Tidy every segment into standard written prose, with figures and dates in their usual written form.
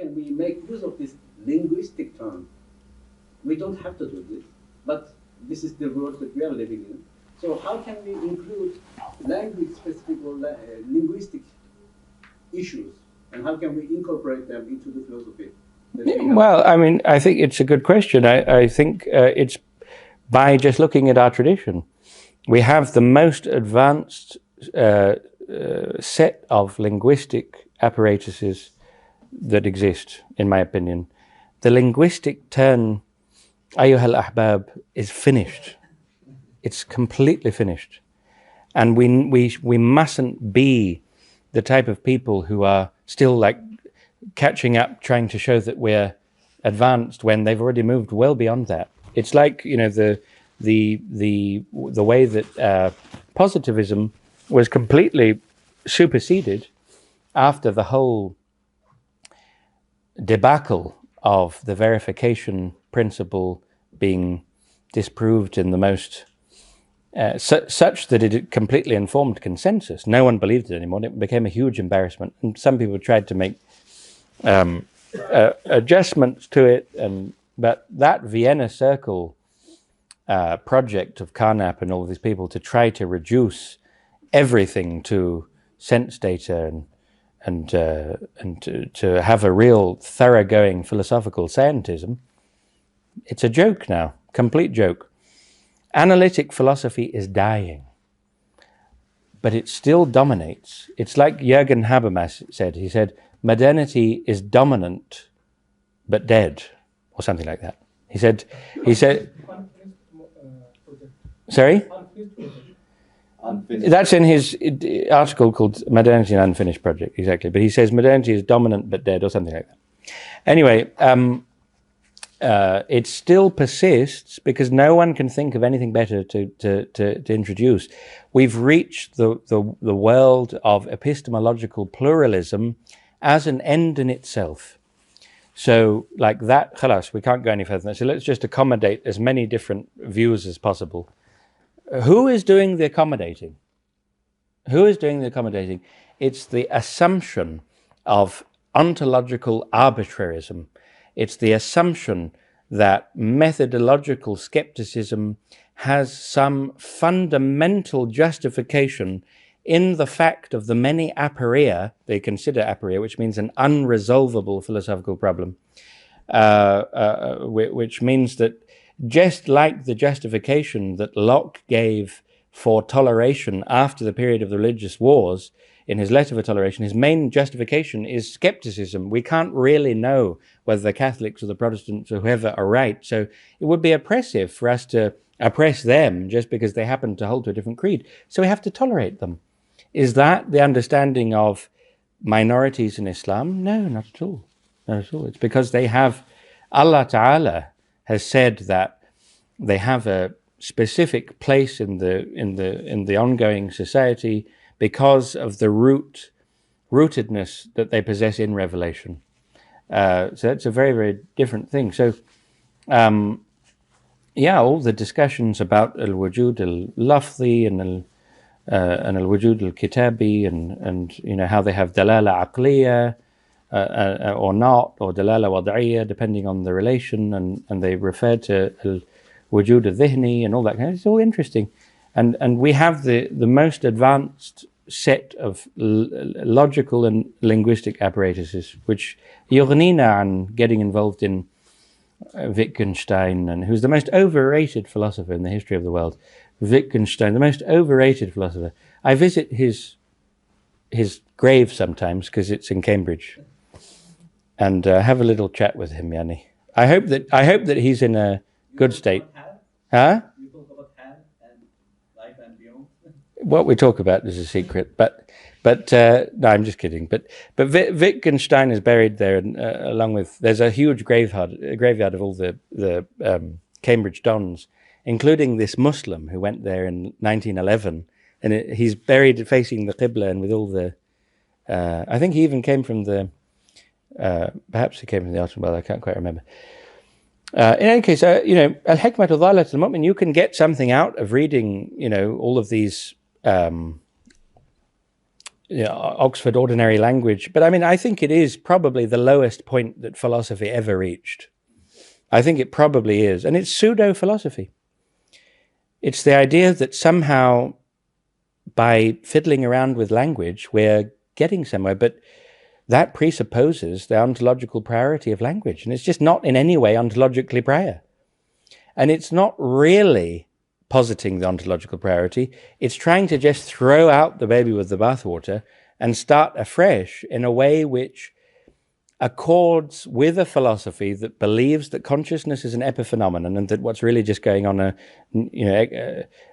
can we make use of this linguistic term? We don't have to do this, but this is the world that we are living in. So how can we include language-specific or linguistic issues, and how can we incorporate them into the philosophy? Well, I mean, I think it's a good question. I think it's by just looking at our tradition. We have the most advanced set of linguistic apparatuses that exist, in my opinion. The linguistic turn, أيها الأحباب, is finished. It's completely finished. And we mustn't be the type of people who are still like catching up, trying to show that we're advanced when they've already moved well beyond that. It's like, you know, the way that positivism was completely superseded after the whole debacle of the verification principle being disproved in the most such that it completely informed consensus. No one believed it anymore. It became a huge embarrassment, and some people tried to make adjustments to it. But that Vienna Circle project of Carnap and all of these people to try to reduce everything to sense data and to have a real thoroughgoing philosophical scientism, it's a joke now, complete joke. Analytic philosophy is dying, but it still dominates. It's like Jürgen Habermas said. He said, modernity is dominant, but dead, or something like that. He said, sorry? Unfinished. That's in his article called Modernity and Unfinished Project, exactly. But he says modernity is dominant, but dead, or something like that. Anyway, it still persists because no one can think of anything better to introduce. We've reached the world of epistemological pluralism as an end in itself. So like that, khalas, we can't go any further than that. So let's just accommodate as many different views as possible. Who is doing the accommodating? Who is doing the accommodating? It's the assumption of ontological arbitrarism. It's the assumption that methodological skepticism has some fundamental justification in the fact of the many aporia, they consider aporia, which means an unresolvable philosophical problem, which means that just like the justification that Locke gave for toleration after the period of the religious wars, in his letter for toleration, his main justification is skepticism. We can't really know whether the Catholics or the Protestants or whoever are right. So it would be oppressive for us to oppress them just because they happen to hold to a different creed. So we have to tolerate them. Is that the understanding of minorities in Islam? No, not at all. Not at all. It's because they have, Allah Ta'ala has said that they have a specific place in the ongoing society because of the rootedness that they possess in revelation. So that's a very, very different thing. So, all the discussions about al-wujud al-lafzi and al-wujud al-kitabi and you know how they have dalala aqliya or not, or dalala wad'iyya, depending on the relation, and they refer to al-wujud al-dhihni and all that kind of. It's all interesting, and we have the most advanced set of logical and linguistic apparatuses, which yughnina an getting involved in Wittgenstein, and who's the most overrated philosopher in the history of the world. Wittgenstein, the most overrated philosopher. I visit his grave sometimes because it's in Cambridge, and have a little chat with him, Yani. I hope that he's in a good state. Huh? You talk about hell and life and beyond. What we talk about is a secret, but no, I'm just kidding. But Wittgenstein is buried there, and along with there's a huge graveyard of all the Cambridge dons, including this Muslim who went there in 1911, and he's buried facing the Qibla and with all the. I think he even came from the. Perhaps he came from the Ottoman world. I can't quite remember. In any case, al-hikmatu dhalat al-mu'min. You can get something out of reading, all of these. Oxford Ordinary Language. But I mean, I think it is probably the lowest point that philosophy ever reached. I think it probably is. And it's pseudo-philosophy. It's the idea that somehow by fiddling around with language, we're getting somewhere. But that presupposes the ontological priority of language. And it's just not in any way ontologically prior. And it's not really positing the ontological priority. It's trying to just throw out the baby with the bathwater and start afresh in a way which accords with a philosophy that believes that consciousness is an epiphenomenon and that what's really just going on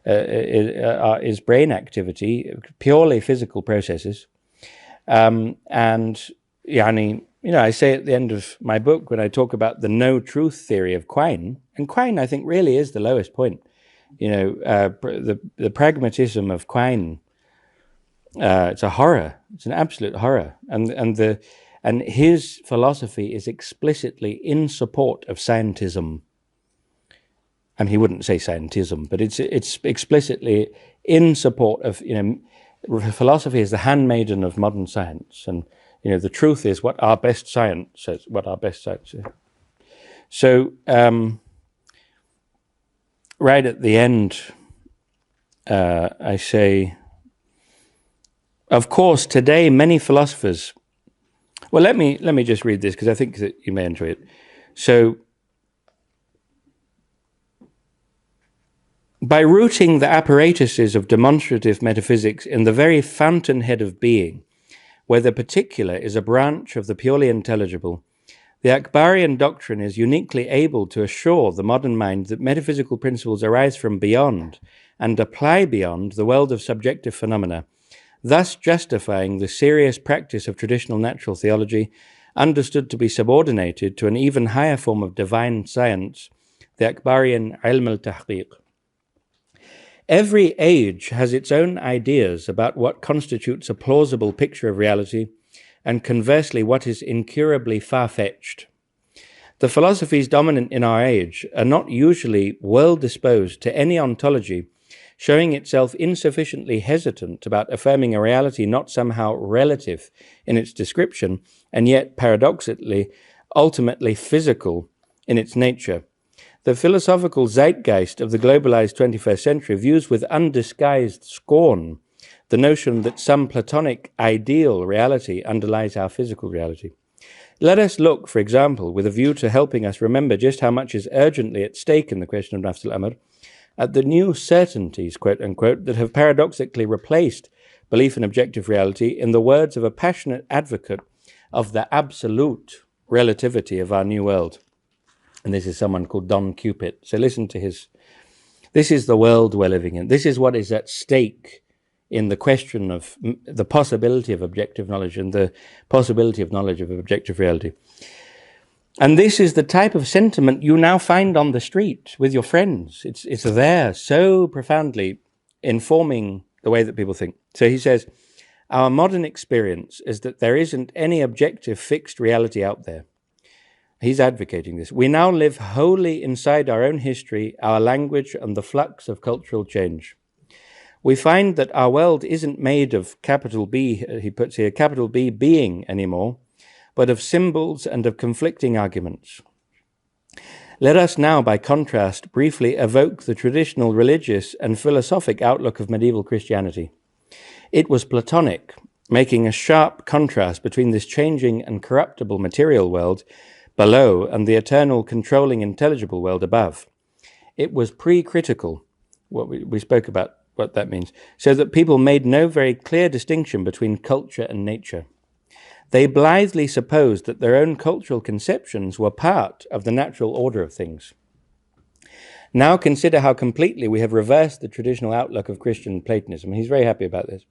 is brain activity, purely physical processes. And I say at the end of my book, when I talk about the no truth theory of Quine, and Quine I think really is the lowest point. The pragmatism of Quine, it's a horror. It's an absolute horror. And his philosophy is explicitly in support of scientism. I mean, he wouldn't say scientism, but it's explicitly in support of, philosophy is the handmaiden of modern science. And, the truth is what our best science says, So, right at the end, I say, of course, today many philosophers. Well, let me just read this because I think that you may enjoy it. So, by rooting the apparatuses of demonstrative metaphysics in the very fountainhead of being, where the particular is a branch of the purely intelligible, the Akbarian Doctrine is uniquely able to assure the modern mind that metaphysical principles arise from beyond and apply beyond the world of subjective phenomena, thus justifying the serious practice of traditional natural theology, understood to be subordinated to an even higher form of divine science, the Akbarian Ilm al-Tahqiq. Every age has its own ideas about what constitutes a plausible picture of reality, and conversely what is incurably far-fetched. The philosophies dominant in our age are not usually well disposed to any ontology, showing itself insufficiently hesitant about affirming a reality not somehow relative in its description, and yet paradoxically, ultimately physical in its nature. The philosophical zeitgeist of the globalized 21st century views with undisguised scorn the notion that some Platonic ideal reality underlies our physical reality. Let us look, for example, with a view to helping us remember just how much is urgently at stake in the question of Nafs al-Amr, at the new certainties, quote unquote, that have paradoxically replaced belief in objective reality, in the words of a passionate advocate of the absolute relativity of our new world. And this is someone called Don Cupid. So listen to this is the world we're living in. This is what is at stake in the question of the possibility of objective knowledge and the possibility of knowledge of objective reality. And this is the type of sentiment you now find on the street with your friends. It's there so profoundly informing the way that people think. So he says, our modern experience is that there isn't any objective fixed reality out there. He's advocating this. We now live wholly inside our own history, our language, and the flux of cultural change. We find that our world isn't made of capital B, he puts here, capital B being anymore, but of symbols and of conflicting arguments. Let us now, by contrast, briefly evoke the traditional religious and philosophic outlook of medieval Christianity. It was Platonic, making a sharp contrast between this changing and corruptible material world below and the eternal controlling intelligible world above. It was pre-critical, what we spoke about what that means, so that people made no very clear distinction between culture and nature. They blithely supposed that their own cultural conceptions were part of the natural order of things. Now consider how completely we have reversed the traditional outlook of Christian Platonism. He's very happy about this.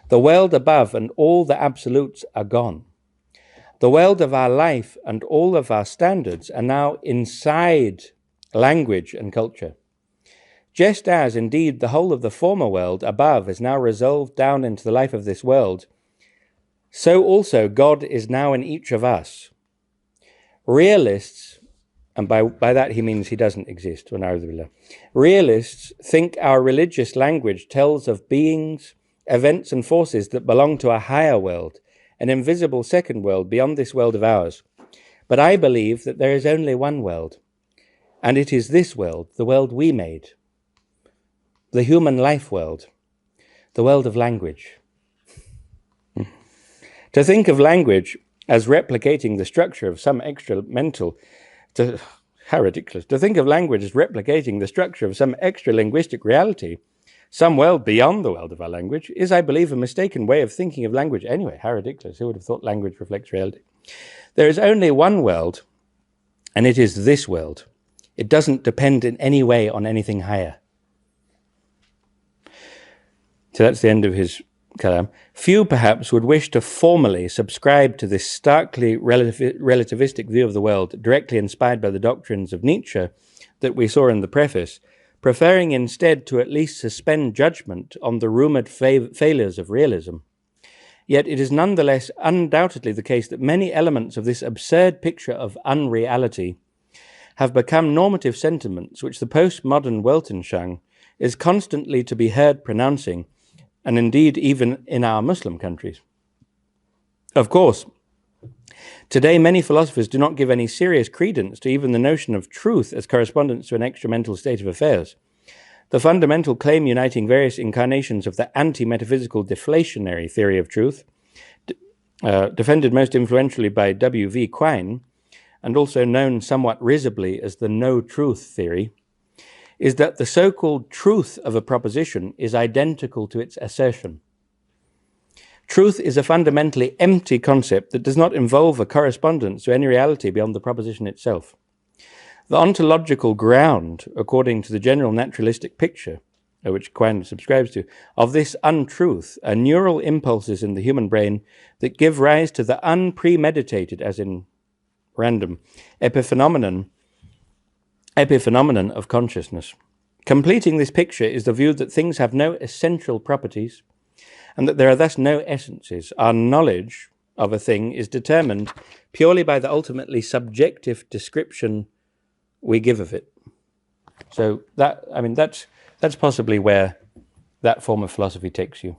The world above and all the absolutes are gone. The world of our life and all of our standards are now inside language and culture. Just as, indeed, the whole of the former world above is now resolved down into the life of this world, so also God is now in each of us. Realists, and by that he means he doesn't exist, realists think our religious language tells of beings events and forces that belong to a higher world, an invisible second world beyond this world of ours. But I believe that there is only one world, and it is this world, the world we made, the human life world, the world of language. To think of language as replicating the structure of some how ridiculous. To think of language as replicating the structure of some extra-linguistic reality, some world beyond the world of our language, is, I believe, a mistaken way of thinking of language. Anyway, how ridiculous. Who would have thought language reflects reality? There is only one world, and it is this world. It doesn't depend in any way on anything higher. So that's the end of his kalam. Few, perhaps, would wish to formally subscribe to this starkly relativistic view of the world, directly inspired by the doctrines of Nietzsche that we saw in the preface, preferring instead to at least suspend judgment on the rumoured failures of realism. Yet it is nonetheless undoubtedly the case that many elements of this absurd picture of unreality have become normative sentiments which the postmodern Weltanschauung is constantly to be heard pronouncing, and indeed even in our Muslim countries. Of course, today many philosophers do not give any serious credence to even the notion of truth as correspondence to an extra-mental state of affairs. The fundamental claim uniting various incarnations of the anti-metaphysical deflationary theory of truth, defended most influentially by W.V. Quine, and also known somewhat risibly as the no-truth theory, is that the so-called truth of a proposition is identical to its assertion. Truth is a fundamentally empty concept that does not involve a correspondence to any reality beyond the proposition itself. The ontological ground, according to the general naturalistic picture, which Quine subscribes to, of this untruth are neural impulses in the human brain that give rise to the unpremeditated, as in random, epiphenomenon of consciousness. Completing this picture is the view that things have no essential properties and that there are thus no essences. Our knowledge of a thing is determined purely by the ultimately subjective description we give of it. So that's possibly where that form of philosophy takes you.